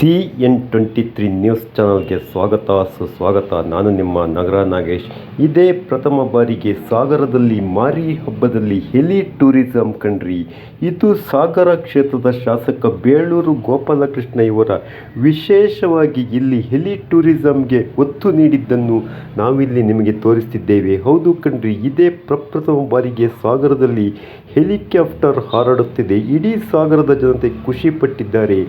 CN23 news ಚಾನಲ್ಗೆ ಸುಸ್ವಾಗತ. ನಾನು ನಿಮ್ಮ ನಗರ ನಾಗೇಶ್. ಇದೇ ಪ್ರಥಮ ಬಾರಿಗೆ ಸಾಗರದಲ್ಲಿ ಮಾರಿ ಹಬ್ಬದಲ್ಲಿ ಹೆಲಿ ಟೂರಿಸಂ ಕಂಡ್ರಿ. ಇದು ಸಾಗರ ಕ್ಷೇತ್ರದ ಶಾಸಕ ಬೇಳೂರು ಗೋಪಾಲಕೃಷ್ಣ ಇವರ ವಿಶೇಷವಾಗಿ ಇಲ್ಲಿ ಹೆಲಿ ಟೂರಿಸಂಗೆ ಒತ್ತು ನೀಡಿದ್ದನ್ನು ನಾವಿಲ್ಲಿ ನಿಮಗೆ ತೋರಿಸ್ತಿದ್ದೇವೆ. ಹೌದು ಕಣ್ರಿ, ಇದೇ ಪ್ರಪ್ರಥಮ ಬಾರಿಗೆ ಸಾಗರದಲ್ಲಿ ಹೆಲಿಕಾಪ್ಟರ್ ಹಾರಾಡುತ್ತಿದೆ. ಇಡೀ ಸಾಗರದ ಜನತೆ ಖುಷಿಪಟ್ಟಿದ್ದಾರೆ.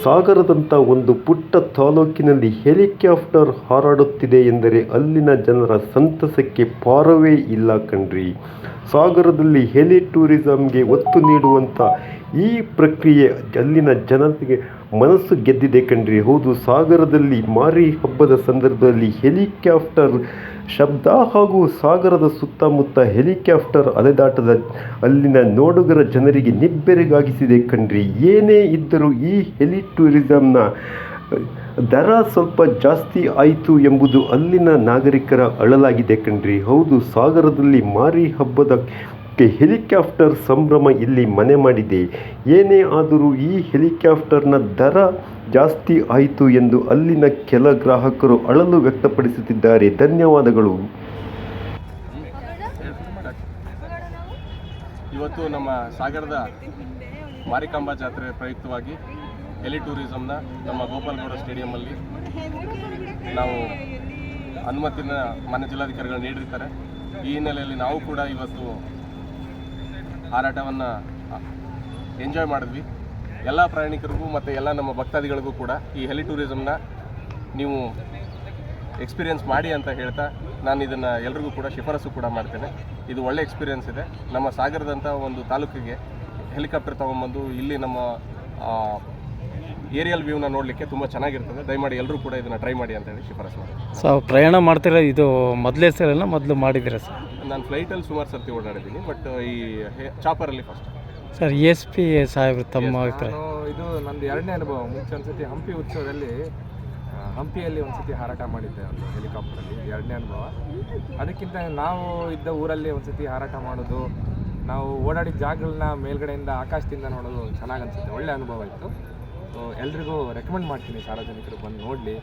ಸಾಗರದಂಥ ಒಂದು ಪುಟ್ಟ ತಾಲೂಕಿನಲ್ಲಿ ಹೆಲಿಕಾಪ್ಟರ್ ಹಾರಾಡುತ್ತಿದೆ ಎಂದರೆ ಅಲ್ಲಿನ ಜನರ ಸಂತಸಕ್ಕೆ ಪಾರವೇ ಇಲ್ಲ ಕಣ್ರಿ. ಸಾಗರದಲ್ಲಿ ಹೆಲಿ ಟೂರಿಸಂಗೆ ಒತ್ತು ನೀಡುವಂಥ ಈ ಪ್ರಕ್ರಿಯೆ ಅಲ್ಲಿನ ಜನತೆಗೆ ಮನಸ್ಸು ಗೆದ್ದಿದೆ ಕಣ್ರಿ. ಹೌದು, ಸಾಗರದಲ್ಲಿ ಮಾರಿ ಹಬ್ಬದ ಸಂದರ್ಭದಲ್ಲಿ ಹೆಲಿಕಾಪ್ಟರ್ ಶಬ್ದ ಹಾಗೂ ಸಾಗರದ ಸುತ್ತಮುತ್ತ ಹೆಲಿಕಾಪ್ಟರ್ ಅಲೆದಾಟದ ಅಲ್ಲಿನ ನೋಡುಗರ ಜನರಿಗೆ ನಿಬ್ಬೆರಗಾಗಿಸಿದೆ ಕಣ್ರಿ. ಏನೇ ಇದ್ದರೂ ಈ ಹೆಲಿ ಟೂರಿಸಂನ ದರ ಸ್ವಲ್ಪ ಜಾಸ್ತಿ ಆಯಿತು ಎಂಬುದು ಅಲ್ಲಿನ ನಾಗರಿಕರ ಅಳಲಾಗಿದೆ ಕಣ್ರಿ. ಹೌದು, ಸಾಗರದಲ್ಲಿ ಮಾರಿ ಹಬ್ಬದ ಹೆಲಿಕಾಪ್ಟರ್ ಸಂಭ್ರಮ ಇಲ್ಲಿ ಮನೆ ಮಾಡಿದೆ. ಏನೇ ಆದರೂ ಈ ಹೆಲಿಕಾಪ್ಟರ್ನ ದರ ಜಾಸ್ತಿ ಆಯಿತು ಎಂದು ಅಲ್ಲಿನ ಕೆಲ ಗ್ರಾಹಕರು ಅಳಲು ವ್ಯಕ್ತಪಡಿಸುತ್ತಿದ್ದಾರೆ. ಧನ್ಯವಾದಗಳು. ಇವತ್ತು ನಮ್ಮ ಸಾಗರದ ಮಾರಿಕಾಂಬಾ ಜಾತ್ರೆ ಪ್ರಯುಕ್ತವಾಗಿ ಹೆಲಿ ಟೂರಿಸಂನ ನಮ್ಮ ಗೋಪಾಲಗೌಡ ಸ್ಟೇಡಿಯಮಲ್ಲಿ ನಾವು ಅನುಮತಿನ ಮಾನ್ಯ ಜಿಲ್ಲಾಧಿಕಾರಿಗಳು ನೀಡಿರ್ತಾರೆ. ಈ ಹಿನ್ನೆಲೆಯಲ್ಲಿ ನಾವು ಕೂಡ ಇವತ್ತು ಹಾರಾಟವನ್ನು ಎಂಜಾಯ್ ಮಾಡಿದ್ವಿ. ಎಲ್ಲ ಪ್ರಯಾಣಿಕರಿಗೂ ಮತ್ತು ಎಲ್ಲ ನಮ್ಮ ಭಕ್ತಾದಿಗಳಿಗೂ ಕೂಡ ಈ ಹೆಲಿ ಟೂರಿಸಂನ ನೀವು ಎಕ್ಸ್ಪೀರಿಯೆನ್ಸ್ ಮಾಡಿ ಅಂತ ಹೇಳ್ತಾ ನಾನು ಇದನ್ನು ಎಲ್ರಿಗೂ ಕೂಡ ಶಿಫಾರಸು ಕೂಡ ಮಾಡ್ತೇನೆ. ಇದು ಒಳ್ಳೆ ಎಕ್ಸ್ಪೀರಿಯೆನ್ಸ್ ಇದೆ. ನಮ್ಮ ಸಾಗರದಂಥ ಒಂದು ತಾಲೂಕಿಗೆ ಹೆಲಿಕಾಪ್ಟರ್ ತೊಗೊಂಬಂದು ಇಲ್ಲಿ ನಮ್ಮ ಏರಿಯಲ್ ವ್ಯೂನ ನೋಡಲಿಕ್ಕೆ ತುಂಬ ಚೆನ್ನಾಗಿರ್ತದೆ. ದಯಮಾಡಿ ಎಲ್ಲರೂ ಕೂಡ ಇದನ್ನು ಟ್ರೈ ಮಾಡಿ ಅಂತ ಹೇಳಿ ಶಿಫಾರಸು ಮಾಡಿ. ಸರ್, ಪ್ರಯಾಣ ಮಾಡ್ತೀರಾ? ಇದು ಮೊದಲೇ ಸಲ ಮೊದಲು ಮಾಡಿದ್ದೀರಾ ಸರ್? ನಾನು ಫ್ಲೈಟಲ್ಲಿ ಸುಮಾರು ಸರ್ತಿ ಓಡಾಡಿದ್ದೀನಿ, ಬಟ್ ಈ ಚಾಪರಲ್ಲಿ ಫಸ್ಟ್. ಸರ್, SP ಸಾಹೇಬ್ರು ತಮ್ಮ ಇದು ನಂದು ಎರಡನೇ ಅನುಭವ. ಮುಂಚೆ ಒಂದ್ಸತಿ ಹಂಪಿ ಉತ್ಸವದಲ್ಲಿ ಹಂಪಿಯಲ್ಲಿ ಒಂದ್ಸತಿ ಹಾರಾಟ ಮಾಡಿದ್ದೆ ಒಂದು ಹೆಲಿಕಾಪ್ಟರಲ್ಲಿ, ಎರಡನೇ ಅನುಭವ. ಅದಕ್ಕಿಂತ ನಾವು ಇದ್ದ ಊರಲ್ಲಿ ಒಂದ್ಸತಿ ಹಾರಾಟ ಮಾಡೋದು, ನಾವು ಓಡಾಡಿದ ಜಾಗಗಳನ್ನ ಮೇಲ್ಗಡೆಯಿಂದ ಆಕಾಶದಿಂದ ನೋಡೋದು ಚೆನ್ನಾಗಿ ಅನಿಸುತ್ತೆ. ಒಳ್ಳೆ ಅನುಭವ ಇತ್ತು. ಸೊ ಎಲ್ರಿಗೂ ರೆಕಮೆಂಡ್ ಮಾಡ್ತೀನಿ, ಸಾರ್ವಜನಿಕರು ಬಂದು ನೋಡಲಿ.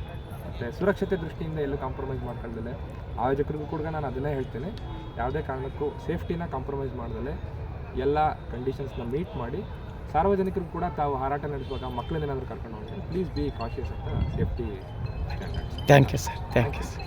ಮತ್ತು ಸುರಕ್ಷತೆ ದೃಷ್ಟಿಯಿಂದ ಎಲ್ಲೂ ಕಾಂಪ್ರಮೈಸ್ ಮಾಡ್ಕೊಳ್ದಲೆ, ಆಯೋಜಕರಿಗೂ ಕೂಡ ನಾನು ಅದನ್ನೇ ಹೇಳ್ತೇನೆ, ಯಾವುದೇ ಕಾರಣಕ್ಕೂ ಸೇಫ್ಟಿನ ಕಾಂಪ್ರಮೈಸ್ ಮಾಡ್ದಲೆ ಎಲ್ಲ ಕಂಡೀಷನ್ಸ್ನ ಮೀಟ್ ಮಾಡಿ, ಸಾರ್ವಜನಿಕರು ಕೂಡ ತಾವು ಹಾರಾಟ ನಡೆಸುವಾಗ ಮಕ್ಕಳನ್ನೇನಾದರೂ ಕರ್ಕೊಂಡು ಹೋಗ್ತಾರೆ, ಪ್ಲೀಸ್ ಬಿ ಕಾಶಿಯಸ್ ಅಂತ safety standards. Thank you sir. Thank you sir.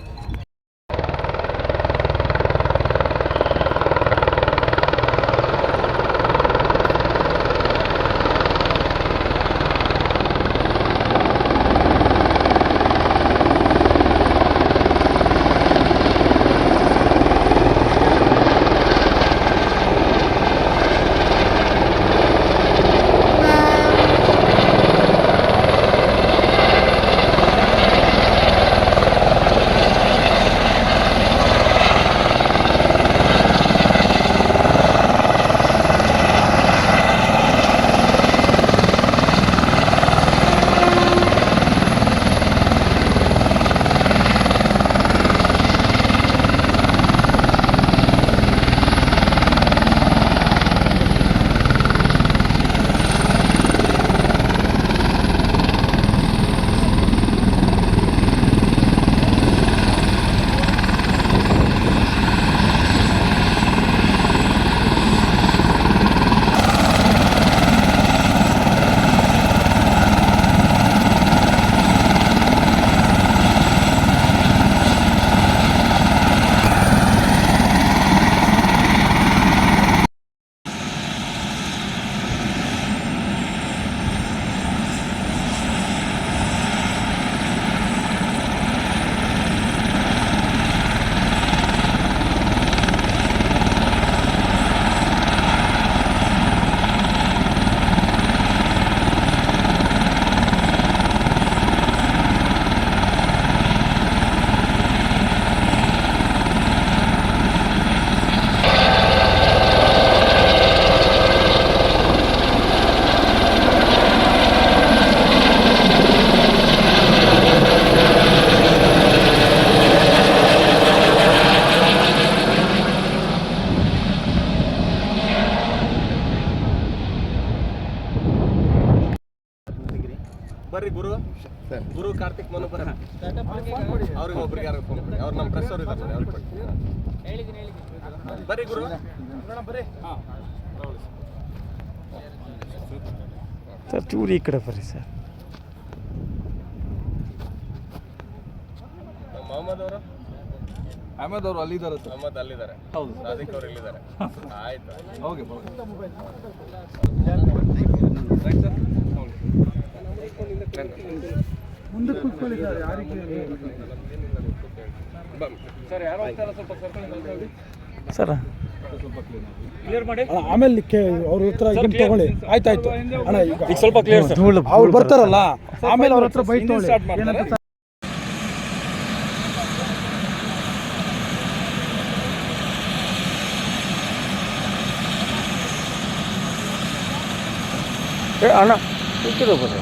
ಬರ್ರಿ ಗುರು ಗುರು ಕಾರ್ತಿಕ್ ಮನು ಬರ್ರಿ ಅವ್ರಿಗೆ ಒಬ್ರಿಗೆ ಯಾರು ಫೋನ್ ಕೊಡಿ ಅವ್ರು ನಮ್ಮ ಪ್ರೆಸ್ ಅವ್ರು ಇದ್ದಾರೆ ಅವ್ರಿಗೆ ಕೊಡಿ ಬರ್ರಿ ಗುರು ಬರ್ರಿ ಸರ್ ಚೂರು ಈ ಕಡೆ ಬರ್ರಿ ಸರ್. ಮೊಹಮ್ಮದ್ ಅವರು ಅಹಮದ್ ಅವರು ಅಲ್ಲಿದ್ದಾರೆ ಸರ್. ಮೊಹಮ್ಮದ್ ಅಲ್ಲಿದ್ದಾರೆ. ಹೌದು, ಸಾದಿಕ್ ಅವರು ಇಲ್ಲಿದ್ದಾರೆ. ಆಯ್ತು ಓಕೆ ಮುಂದೆ ಕೂತ್ಕೊಳ್ಳಿ ಸರ್, ಯಾರಿಗೆ ಸರ್ ಯಾರು ಹೋಗ್ತಾರ ಸ್ವಲ್ಪ ಸರ್ಕಲ್ ಸರ್ ಕ್ಲಿಯರ್ ಮಾಡಿ. ಆಮೇಲೆ ಅವ್ರ ಹತ್ರ ಇದನ್ನ ತಗೊಳ್ಳಿ. ಆಯ್ತಾಯ್ತು ಅಣ್ಣ, ಈಗ ಸ್ವಲ್ಪ ಕ್ಲಿಯರ್ ಸರ್. ಅವ್ರು ಬರ್ತಾರಲ್ಲ ಆಮೇಲೆ ಅವ್ರ ಹತ್ರ ಬೈಕ್ ತಗೊಳ್ಳಿ. ಸ್ಟಾರ್ಟ್ ಮಾಡ್ತಾರೆ. ಏನಂತ ಅಣ್ಣ ಈ ಕಡೆ ಬರ್ರಿ.